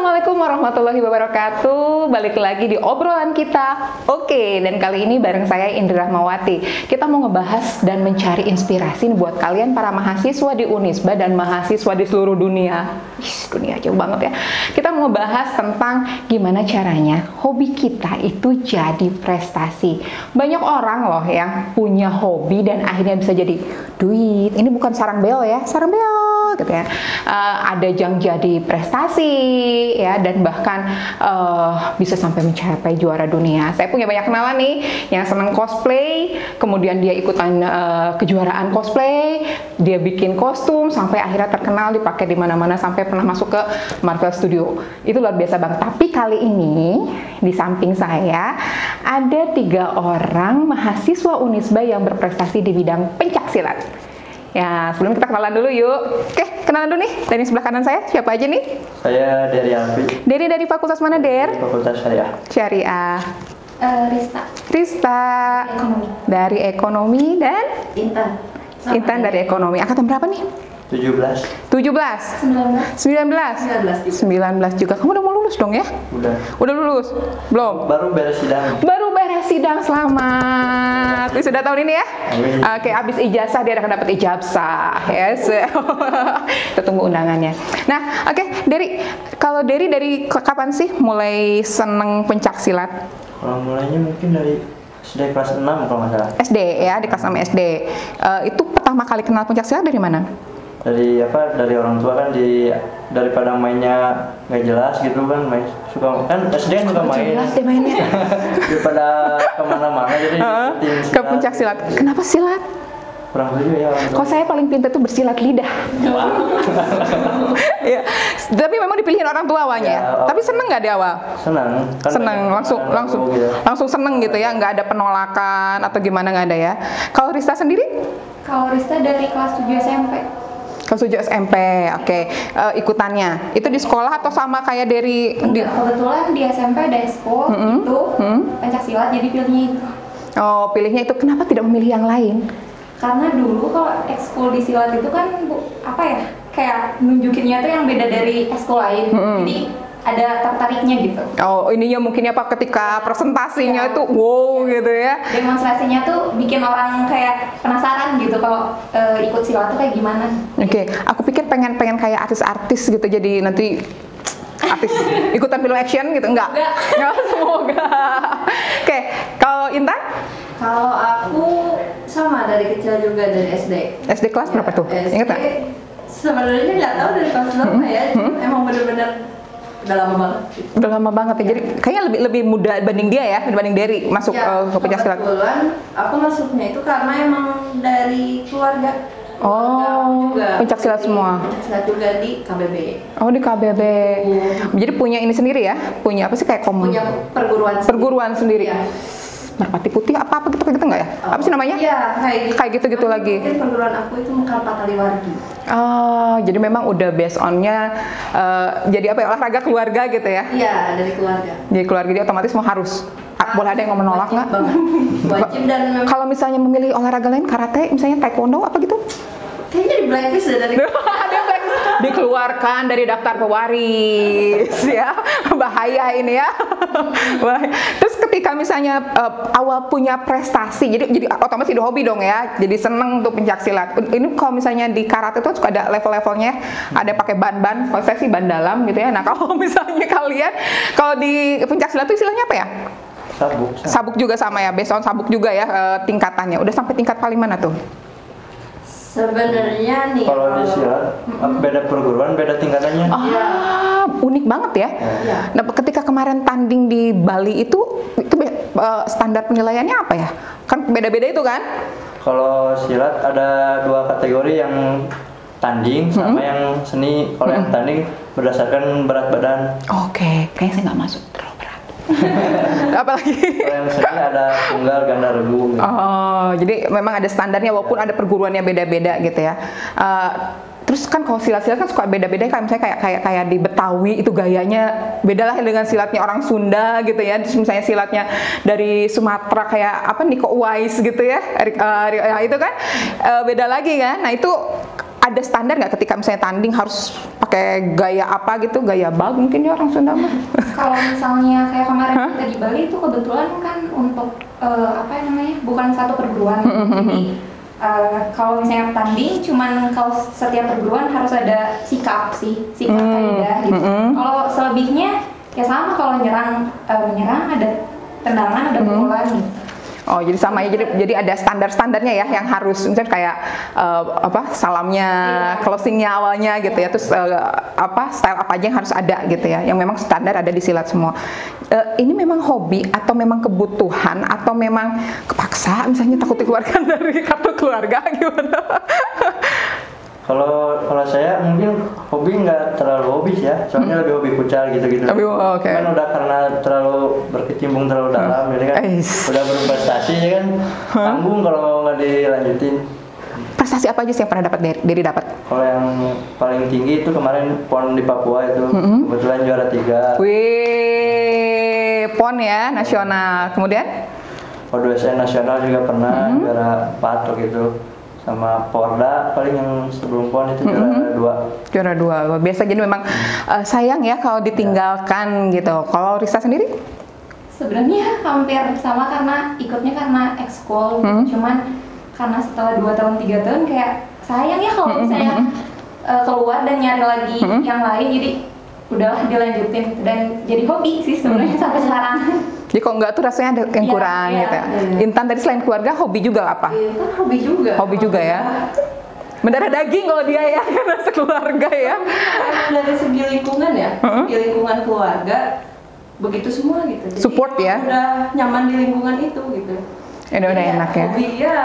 Assalamualaikum warahmatullahi wabarakatuh. Balik lagi di obrolan kita. Oke, dan kali ini bareng saya Indri Rahmawati. Kita mau ngebahas dan mencari inspirasi nih buat kalian para mahasiswa di Unisba dan mahasiswa di seluruh dunia. Dunia jauh banget ya. Kita mau ngebahas tentang gimana caranya hobi kita itu jadi prestasi. Banyak orang loh yang punya hobi dan akhirnya bisa jadi duit. Ini bukan sarang beo ya, sarang beo gitu ya. Ada yang jadi prestasi ya, dan bahkan bisa sampai mencapai juara dunia. Saya punya banyak kenalan nih yang senang cosplay, kemudian dia ikutan kejuaraan cosplay, dia bikin kostum sampai akhirnya terkenal, dipakai di mana-mana sampai pernah masuk ke Marvel Studio. Itu luar biasa banget. Tapi kali ini di samping saya ada 3 orang mahasiswa Unisba yang berprestasi di bidang pencaksilat. Ya, sebelum kita kenalan dulu yuk. Oke, kenalan dulu nih. Dari sebelah kanan saya, siapa aja nih? Saya Dery Alfi. Dery dari fakultas mana, Der? Fakultas Syariah. Syariah. Rista. Rista. Ekonomi. Dari ekonomi dan? Intan. Intan dari ekonomi. Angkatan berapa nih? 17. 17? 19? 19 juga. Kamu udah mau lulus dong ya? Udah. Udah lulus? Belum? Baru beres sidang. Baru beres sidang, selamat. Sudah tahun ini ya? Amin. Oke, abis ijazah dia akan dapat ijazah. Yes. Kita tunggu undangannya. Nah, oke, kalau Dery dari kapan sih mulai seneng pencaksilat? Kalau mulainya mungkin dari SD kelas 6 kalau nggak salah. SD ya, di kelas 6 SD. Itu pertama kali kenal pencaksilat dari mana? Dari orang tua kan, daripada mainnya nggak jelas gitu kan, suka kan SD kan suka main. Jelas deh mainnya. Daripada kemana-mana jadi ikutin Ke pencaksilat. Kenapa silat? Kurang tahu juga ya orang tua. Kok saya paling pintar tuh bersilat lidah. Ya, tapi memang dipilihin orang tua awalnya. Ya, Tapi seneng nggak di awal? Senang. Kan Seneng, langsung seneng gitu ya, nggak ada penolakan atau gimana, nggak ada ya. Kalau Rista sendiri? Kalau Rista dari kelas 7 SMP. Kelas 7 SMP, oke. Ikutannya itu di sekolah atau sama kayak dari Kebetulan di SMP ada ekskul itu pencaksilat, jadi pilihnya itu. Oh, pilihnya itu. Kenapa tidak memilih yang lain? Karena dulu kalau ekskul di silat itu kan kayak nunjukinnya tuh yang beda dari ekskul lain. Jadi ada tertariknya gitu. Oh, ininya mungkin apa ketika presentasinya Ya. itu wow gitu ya. Demonstrasinya tuh bikin orang kayak penasaran gitu kalau ikut silat tuh kayak gimana. Oke, aku pikir pengen kayak artis-artis gitu, jadi nanti artis ikutan film action gitu, enggak? Enggak, semoga. Oke, kalau Intan? Kalau aku sama dari kecil juga, dari SD. SD kelas berapa tuh? SD, Ingat nggak? sebenarnya nggak tahu dari kelas berapa ya. Emang bener-bener udah lama banget. Udah lama banget ya. Jadi kayaknya lebih muda dibanding dia ya, dibanding Dery masuk ke pencaksilat. Kebetulan aku masuknya itu karena emang dari keluarga. Oh, Juga pencaksilat semua. Pencaksilat juga di KBB. Oh, di KBB. Jadi punya ini sendiri ya? Punya apa sih kayak Punya perguruan sendiri. Iya. Merpati Putih apa gitu nggak ya? Apa sih namanya? Iya, Kayak gitu lagi. Mungkin perguruan aku itu Mekar Pataliwargi. Oh, jadi memang udah based on-nya jadi apa ya, olahraga keluarga gitu ya? Iya, dari keluarga. Jadi keluarga dia otomatis mau harus. Boleh ada yang mau menolak nggak? Wajib dan memang Kalau misalnya memilih olahraga lain, karate, misalnya taekwondo apa gitu? kayaknya di blacklist dari Dikeluarkan dari daftar pewaris ya, bahaya ini ya. Terus ketika misalnya awal punya prestasi, jadi otomatis udah hobi dong ya, jadi seneng untuk pencaksilat. Ini kalau misalnya di karate itu suka ada level-levelnya, ada pakai ban-ban, kalau saya sih ban dalam gitu ya. Nah kalau misalnya kalian, kalau di pencaksilat itu istilahnya apa ya? Sabuk juga sama ya, based on sabuk juga ya tingkatannya. Udah sampai tingkat paling mana tuh? sebenarnya nih. Kalau di silat beda perguruan, beda tingkatannya. Unik banget ya. Iya. Nah, ketika kemarin tanding di Bali itu standar penilaiannya apa ya? Kan beda-beda itu kan? Kalau silat ada 2 kategori, yang tanding sama yang seni. Kalau yang tanding berdasarkan berat badan. Oke, kayaknya saya nggak masuk, terlalu berat. Apalagi? Kalau yang seni ada tunggal, ganda, regu. Gitu. Oh, jadi memang ada standarnya walaupun ada perguruannya beda-beda gitu ya. Terus kan kalau silat-silat kan suka beda-beda, kayak misalnya kayak di Betawi itu gayanya beda lah dengan silatnya orang Sunda gitu ya. Terus misalnya silatnya dari Sumatera kayak apa Niko Uwais gitu ya. Itu kan beda lagi kan. Nah, itu ada standar nggak ketika misalnya tanding harus pakai pakai gaya apa gitu, gaya bag mungkin ya orang Sunda mah. Kalau misalnya kayak kemarin kita di Bali itu kebetulan kan untuk apa namanya, bukan satu perguruan, jadi kalau misalnya tanding, cuman kalau setiap perguruan harus ada sikap kaidah gitu. Kalau selebihnya ya sama, kalau menyerang ada tendangan, ada pukulan gitu. Oh, jadi sama ya. Jadi ada standarnya ya yang harus, misalnya kayak salamnya, closingnya awalnya gitu ya. Terus style apa aja yang harus ada gitu ya. Yang memang standar ada di silat semua. Ini memang hobi atau memang kebutuhan atau memang kepaksa, misalnya takut dikeluarkan dari kartu keluarga gimana? Kalau saya mungkin hobi nggak terlalu hobi ya, soalnya lebih hobi futsal gitu-gitu. Okay. Kan udah karena terlalu berkecimpung terlalu dalam, jadi kan udah berprestasi ya kan, tanggung kalau nggak dilanjutin. Prestasi apa aja sih yang pernah dapat? Kalau yang paling tinggi itu kemarin PON di Papua itu, kebetulan juara 3. Wih, PON ya, nasional. Kemudian? O2SN nasional juga pernah juara 4 waktu itu. Sama Porda paling yang sebelum PON itu juara 2. Biasa, jadi memang sayang ya kalau ditinggalkan gitu. Kalau Risa sendiri? Sebenarnya hampir sama, karena ikutnya karena ekskul, cuman karena setelah 2 tahun 3 tahun kayak sayang ya kalau misalnya keluar dan nyari lagi yang lain, jadi udahlah dilanjutin dan jadi hobi sih sebenarnya sampai sekarang. Jadi kalau enggak tuh rasanya ada yang kurang gitu ya. Intan tadi selain keluarga, hobi juga apa? Iya, kan hobi juga. Hobi juga ya. Mendarah daging kalau dia ya, karena sekeluarga ya. Dari segi lingkungan ya, segi lingkungan keluarga, begitu semua gitu. Jadi Support ya. Udah nyaman di lingkungan itu gitu. Udah enak ya. Hobi ya.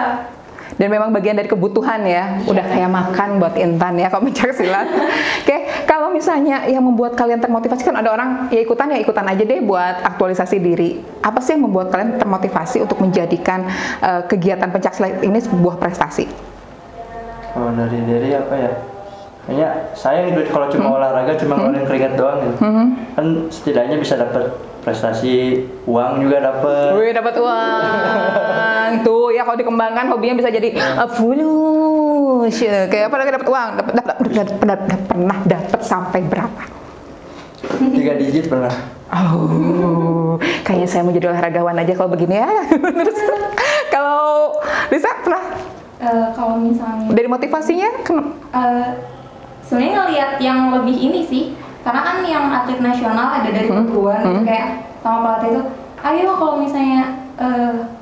Dan memang bagian dari kebutuhan ya, udah kayak makan buat Intan ya kalau pencak silat. Oke, kalau misalnya yang membuat kalian termotivasi, kan ada orang ya ikutan aja deh buat aktualisasi diri. Apa sih yang membuat kalian termotivasi untuk menjadikan kegiatan pencak silat ini sebuah prestasi? Kalau dari diri apa ya? Kayaknya sayang gitu kalau cuma olahraga, cuma ngeluarin keringat doang gitu. Kan setidaknya bisa dapat prestasi, uang juga dapat. Wih, dapat uang. Tuh ya, kalau dikembangkan hobinya bisa jadi fulus. Kayak apa lagi dapat uang? Pernah dapat sampai berapa? 3 digit pernah. Oh, kayaknya saya mau jadi olahragawan aja kalau begini ya. Terus kalau Risa pernah? Kalau misalnya Dari motivasinya sebenarnya ngelihat yang lebih ini sih, karena kan yang atlet nasional ada dari perguruan gitu, kayak sama pelatih itu, ayo kalau misalnya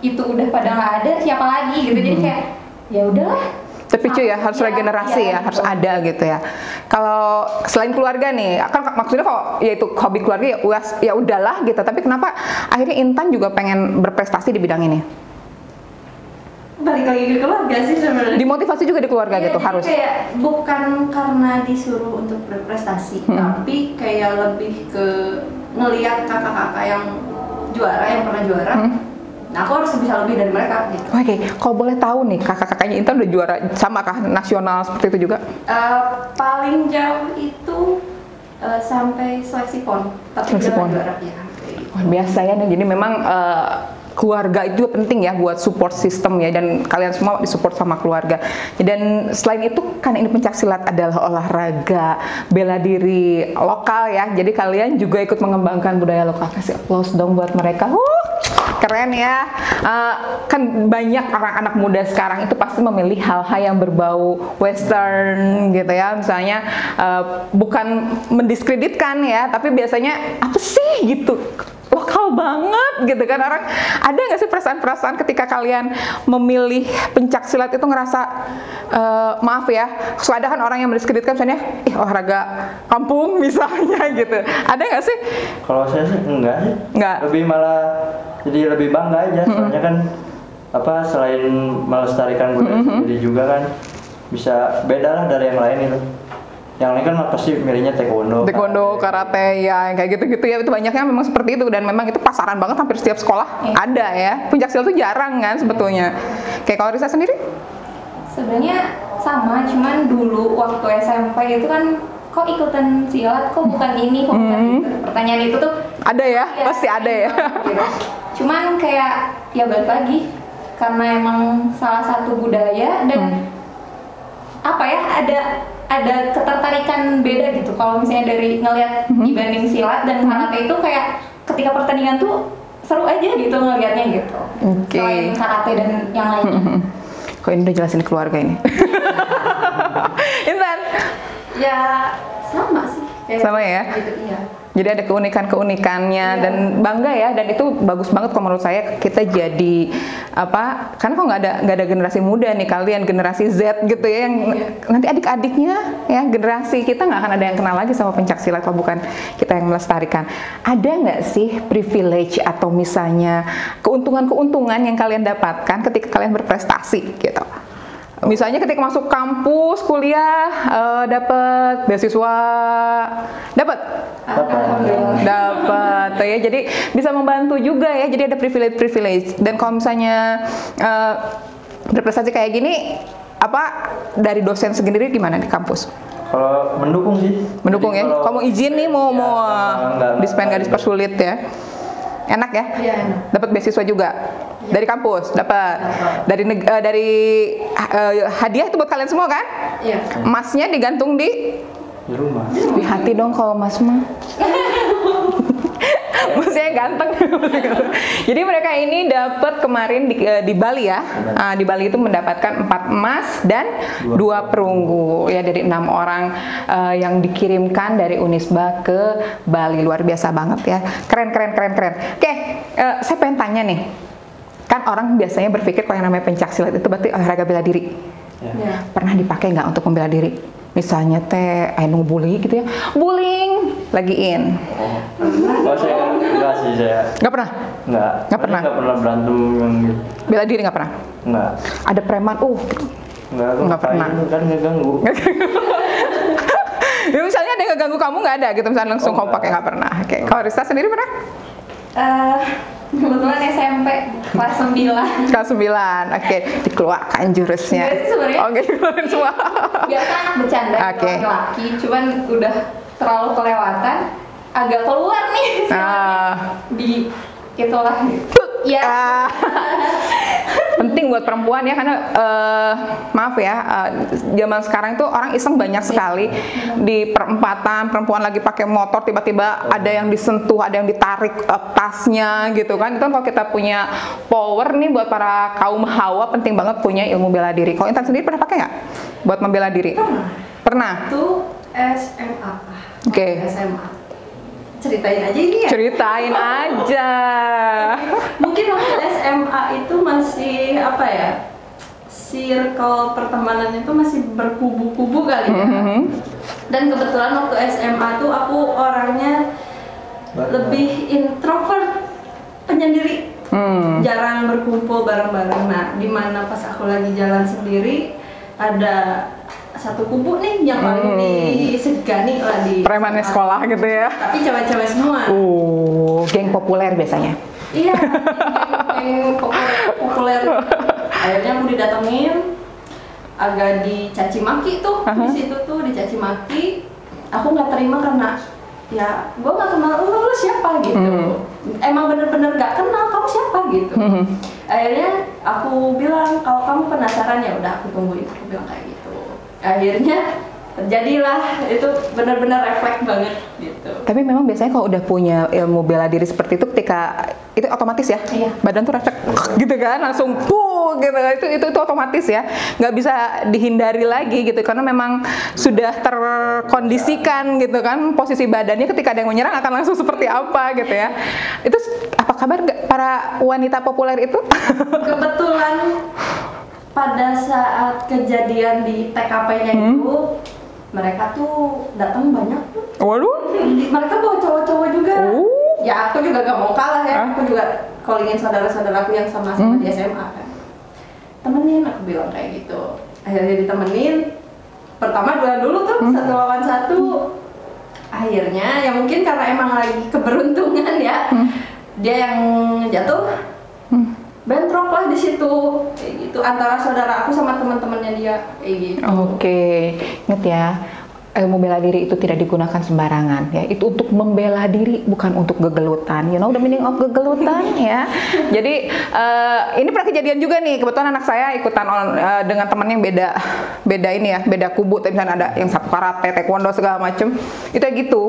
itu udah pada nggak ada, siapa lagi gitu. Jadi kayak ya udahlah, terpicu ya, harus regenerasi ya, harus ada gitu ya. Kalau selain keluarga nih, kan maksudnya kok yaitu hobi keluarga ya udahlah gitu, tapi kenapa akhirnya Intan juga pengen berprestasi di bidang ini? Balik lagi ke keluarga sih sebenarnya. Dimotivasi juga di keluarga gitu, jadi harus. Kayak bukan karena disuruh untuk berprestasi, tapi kayak lebih ke ngelihat kakak-kakak yang juara, yang pernah juara. Nah, aku harus bisa lebih dari mereka gitu. Oke, kalau boleh tahu nih, kakak-kakaknya Intan udah juara sama kah nasional seperti itu juga? Paling jauh itu sampai seleksi PON, tapi Seleksi PON. juara ya. Wah, biasa ya, jadi memang keluarga itu penting ya buat support system ya, dan kalian semua disupport sama keluarga. Dan selain itu kan ini pencak silat adalah olahraga bela diri lokal ya, jadi kalian juga ikut mengembangkan budaya lokal. Kasih applause dong buat mereka. Keren ya. Kan banyak anak muda sekarang itu pasti memilih hal-hal yang berbau western gitu ya, misalnya bukan mendiskreditkan ya, tapi biasanya apa sih gitu, lokal banget gitu kan. Orang ada nggak sih perasaan-perasaan ketika kalian memilih pencak silat itu ngerasa maaf ya, so ada kan orang yang mendiskreditkan misalnya olahraga kampung misalnya gitu, ada nggak sih? Kalau saya sih enggak sih, lebih malah jadi lebih bangga aja, soalnya kan selain melestarikan budaya sendiri juga kan bisa beda lah dari yang lain itu. Yang lain kan pasti milihnya taekwondo, karate ya, kayak gitu-gitu ya. Itu banyaknya memang seperti itu, dan memang itu pasaran banget, hampir setiap sekolah ada ya. Pencak silat itu jarang kan sebetulnya. Kayak kalau Risa sendiri? sebenarnya sama, cuman dulu waktu SMP itu kan kok ikutan silat, kok bukan ini, kok bukan itu. Pertanyaan itu tuh ada ya, pasti ada ya. Gitu. Cuman kayak ya balik lagi, karena emang salah satu budaya dan apa ya, ada ada ketertarikan beda gitu. Kalau misalnya dari ngelihat dibanding silat dan karate itu kayak ketika pertandingan tuh seru aja gitu ngelihatnya gitu. Selain karate dan yang lainnya. Kok ini udah jelasin keluarga ini? Intan? Ya sama sih. Sama ya? Gitu, iya. Jadi ada keunikan-keunikannya dan bangga ya, dan itu bagus banget kalau menurut saya kita jadi apa, karena kok nggak ada generasi muda nih kalian, generasi Z gitu ya, yang nanti adik-adiknya ya, generasi kita nggak akan ada yang kenal lagi sama pencak silat kalau bukan kita yang melestarikan. Ada nggak sih privilege atau misalnya keuntungan-keuntungan yang kalian dapatkan ketika kalian berprestasi gitu? Misalnya ketika masuk kampus, kuliah, dapat beasiswa, dapat ya. Jadi bisa membantu juga ya. Jadi ada privilege. Dan kalau misalnya berprestasi kayak gini, apa dari dosen sendiri gimana di kampus? Kalau mendukung sih. Mendukung ya. Kamu izin nih mau dispen nggak dipersulit ya? Enak ya? Iya, enak. Dapat beasiswa juga. Dari kampus dapat, dari hadiah itu buat kalian semua kan? Iya. Emasnya digantung di rumah. Di hati dong kalau mas mah. Maksudnya ganteng. Jadi mereka ini dapat kemarin di Bali ya. Di Bali itu mendapatkan 4 emas dan 2 perunggu ya dari 6 orang yang dikirimkan dari Unisba ke Bali. Luar biasa banget ya. Keren. Oke, saya pengen tanya nih. Kan orang biasanya berpikir kalau yang namanya pencak silat itu berarti olahraga bela diri. Ya. Pernah dipakai nggak untuk membela diri? Misalnya ayo bully gitu ya, bullying, lagiin. Oh saya enggak sih saya. Nggak pernah? Nggak pernah berantem yang gitu. Bela diri nggak pernah? Nggak. Ada preman, nggak pernah. Kan ngeganggu. Ya, misalnya ada yang ngeganggu kamu nggak ada gitu, misalnya langsung kamu pakai, nggak pernah. Oke. Kalau Rista sendiri pernah? Kebetulan SMP kelas 9. Kelas 9, oke. Dikeluarkan jurusnya. Enggak sih sebenarnya. Oke, keluarin semua. Biasa anak bercanda laki-laki, cuman udah terlalu kelewatan, agak keluar nih di itulah. Ya. Penting buat perempuan ya, karena maaf ya, zaman sekarang itu orang iseng banyak sekali. Di perempatan perempuan lagi pakai motor, tiba-tiba ada yang disentuh, ada yang ditarik tasnya gitu kan. Itu kan kalau kita punya power nih buat para kaum hawa, penting banget punya ilmu bela diri. Kalau Intan sendiri pernah pakai nggak buat membela diri? Pernah. Itu SMA. Oke. SMA. Ceritain aja ini ya? Ceritain aja. Mungkin waktu SMA itu masih apa ya, circle pertemanan itu masih berkubu-kubu kali ya. Dan kebetulan waktu SMA tuh aku orangnya lebih introvert, penyendiri, jarang berkumpul bareng-bareng. Nah, dimana pas aku lagi jalan sendiri ada satu kubu nih yang paling disegani lah di premannya sekolah gitu ya. Tapi cewek-cewek semua. Geng populer biasanya. Iya, geng populer. Akhirnya aku didatengin, agak dicaci maki tuh. Di situ tuh dicaci maki. Aku nggak terima karena ya gue nggak kenal lu siapa gitu. Emang bener-bener nggak kenal kamu siapa gitu. Akhirnya aku bilang kalau kamu penasaran ya udah aku tungguin. Aku bilang kayak gitu. Akhirnya terjadilah, itu benar-benar refleks banget gitu. Tapi memang biasanya kalau udah punya ilmu bela diri seperti itu, ketika itu otomatis ya, badan tuh refleks gitu kan, langsung gitu. Itu otomatis ya, nggak bisa dihindari lagi gitu, karena memang sudah terkondisikan gitu kan, posisi badannya ketika ada yang menyerang akan langsung seperti apa gitu ya. Itu apa kabar para wanita populer itu? Kebetulan pada saat kejadian di TKP-nya itu mereka tuh datang banyak tuh. Waduh. Mereka bawa cowok-cowok juga. Ya aku juga gak mau kalah ya. Aku juga callingin saudara-saudaraku yang sama-sama di SMA kan. Temenin, aku bilang kayak gitu. Akhirnya ditemenin. Pertama dulu tuh 1 lawan 1. Akhirnya ya mungkin karena emang lagi keberuntungan ya. Dia yang jatuh. Bentrok lah di situ, kayak gitu, antara saudara aku sama teman-temannya dia, kayak gitu. Oke, inget ya, ilmu bela diri itu tidak digunakan sembarangan ya. Itu untuk membela diri, bukan untuk gegelutan. You know the meaning of gegelutan ya. Jadi ini pernah kejadian juga nih. Kebetulan anak saya ikutan dengan temannya yang beda ini ya, beda kubu. Tapi misalnya ada yang satu karate, taekwondo segala macem. Itu gitu.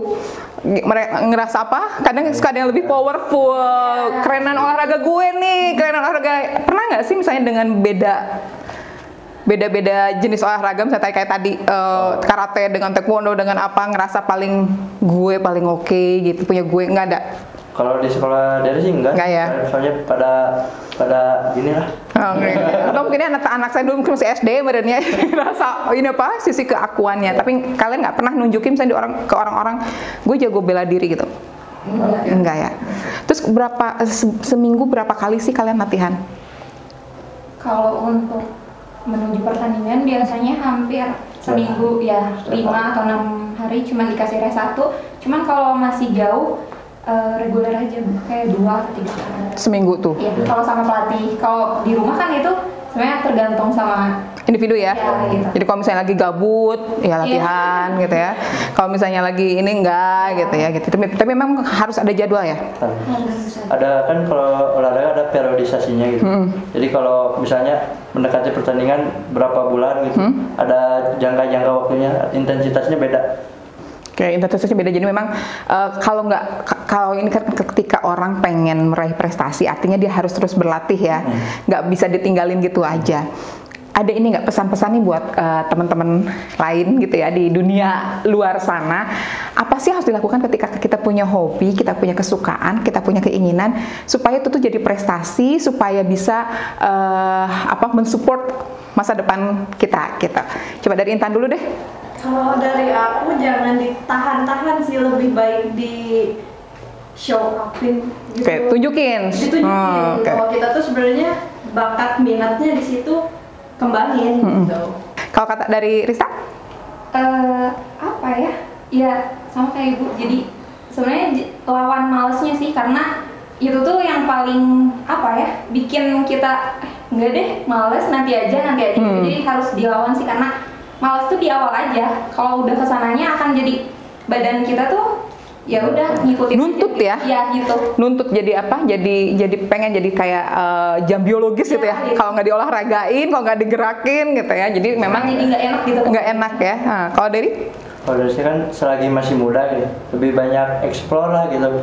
Mereka ngerasa apa? Kadang suka ada yang lebih powerful. Kerenan olahraga gue nih, kerenan olahraga. Pernah nggak sih misalnya dengan beda-beda jenis olahraga, misalnya kayak tadi karate dengan taekwondo dengan apa, ngerasa paling oke gitu, punya gue nggak ada? Kalau di sekolah dari sih enggak ya? Soalnya pada gini lah. Atau mungkin anak saya dulu masih SD badannya ngerasa ini apa sisi keakuannya. Tapi kalian nggak pernah nunjukin misalnya ke orang-orang gue jago bela diri gitu? Enggak ya. Terus seminggu berapa kali sih kalian latihan? Kalau untuk menuju pertandingan biasanya hampir seminggu ya 5 atau 6 hari cuman dikasih rest 1. Cuman kalau masih jauh reguler aja kayak 2 atau 3 kali seminggu tuh. Iya, kalau sama pelatih. Kalau di rumah kan itu sebenarnya tergantung sama individu ya. Gitu. Jadi kalau misalnya lagi gabut ya latihan gitu ya. Kalau misalnya lagi ini enggak gitu ya gitu. Tapi memang harus ada jadwal ya. Ada kan kalau olahraga ada periodisasinya gitu. Jadi kalau misalnya mendekati pertandingan berapa bulan gitu, ada jangka waktunya, intensitasnya beda. Oke, intensitasnya beda. Jadi memang kalau ini kan ketika orang pengen meraih prestasi, artinya dia harus terus berlatih ya, nggak bisa ditinggalin gitu aja. Ada ini nggak pesan-pesan nih buat teman-teman lain gitu ya di dunia luar sana? Apa sih harus dilakukan ketika kita punya hobi, kita punya kesukaan, kita punya keinginan supaya itu tuh jadi prestasi, supaya bisa mensupport masa depan kita gitu. Coba dari Intan dulu deh. Kalau dari aku jangan ditahan-tahan sih, lebih baik di show upin gitu. Oke, tunjukin. Ditunjukin. Kalau kita tuh sebenarnya bakat minatnya di situ kembangin gitu. Kalau kata dari Rista? Apa ya? Ya sama kayak Ibu. Jadi sebenarnya lawan malesnya sih, karena itu tuh yang paling bikin kita enggak deh, males nanti aja. Jadi harus dilawan sih, karena males tuh di awal aja. Kalau udah kesananya akan jadi badan kita tuh ya udah ngikutin nuntut aja. Ya Gitu. Nuntut jadi apa, jadi pengen jadi kayak jam biologis gitu ya, gitu. kalau nggak diolahragain, kalau nggak digerakin gitu ya, jadi memang jadi nggak enak gitu, nggak enak ya. Kalau dari saya kan selagi masih muda gitu, lebih banyak explore lah gitu.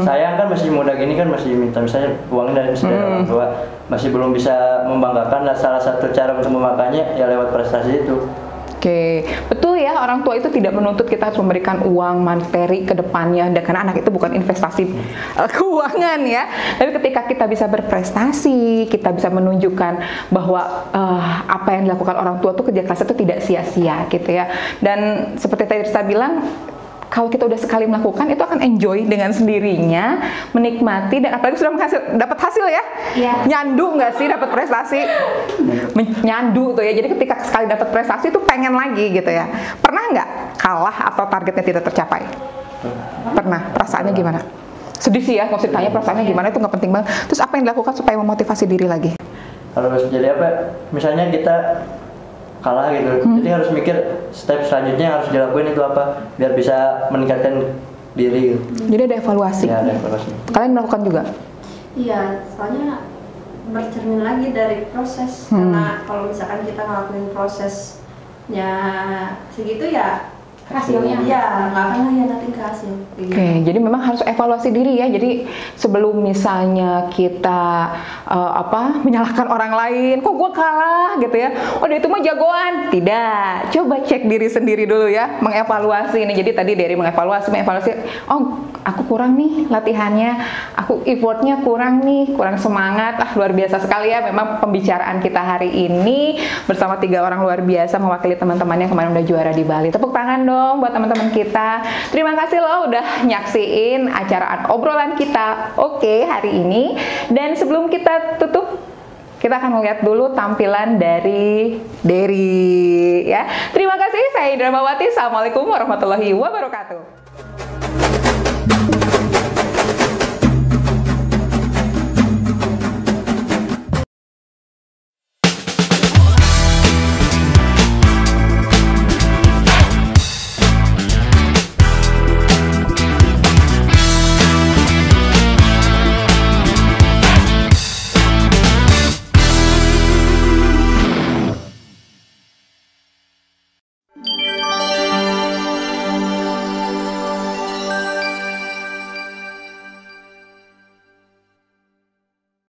Sayang kan masih muda gini kan masih minta misalnya uang dari orang tua, masih belum bisa membanggakan. Nah, salah satu cara untuk membanggakannya ya lewat prestasi itu. Oke, betul ya, orang tua itu tidak menuntut kita harus memberikan uang materi ke depannya, karena anak itu bukan investasi keuangan ya. Tapi ketika kita bisa berprestasi, kita bisa menunjukkan bahwa apa yang dilakukan orang tua tuh kerja keras itu tidak sia-sia gitu ya. Dan seperti tadi Rista bilang, kalau kita udah sekali melakukan itu akan enjoy dengan sendirinya, menikmati, dan apalagi sudah dapat hasil ya. Nyandu nggak sih dapat prestasi? Nyandu tuh ya. Jadi ketika sekali dapat prestasi itu pengen lagi gitu ya. Pernah nggak kalah atau targetnya tidak tercapai? Pernah. Perasaannya gimana? Sedih sih ya, nggak usah ditanya perasaannya gimana, itu nggak penting banget. Terus apa yang dilakukan supaya memotivasi diri lagi? Harus jadi apa? Misalnya kita kalah gitu, jadi harus mikir step selanjutnya harus dilakuin itu apa biar bisa meningkatkan diri gitu. Jadi ada evaluasi. Ya, ada evaluasi. Kalian melakukan juga? Iya, soalnya bercermin lagi dari proses. Karena kalau misalkan kita ngelakuin prosesnya segitu ya hasilnya ya nggak akan ngehianatin ke hasil. Oke, jadi memang harus evaluasi diri ya. Jadi sebelum misalnya kita menyalahkan orang lain, kok gue kalah gitu ya, oh dia itu mah jagoan. Tidak, coba cek diri sendiri dulu ya, mengevaluasi ini. Jadi tadi dari mengevaluasi, oh aku kurang nih latihannya, aku effortnya kurang nih, kurang semangat. Luar biasa sekali ya memang pembicaraan kita hari ini bersama 3 orang luar biasa mewakili teman-teman yang kemarin udah juara di Bali. Tepuk tangan dong buat teman-teman kita. Terima kasih loh udah nyaksiin acara obrolan kita hari ini. Dan sebelum kita tutup, kita akan melihat dulu tampilan dari Dery ya. Terima kasih, saya Indra Mawati. Assalamualaikum warahmatullahi wabarakatuh.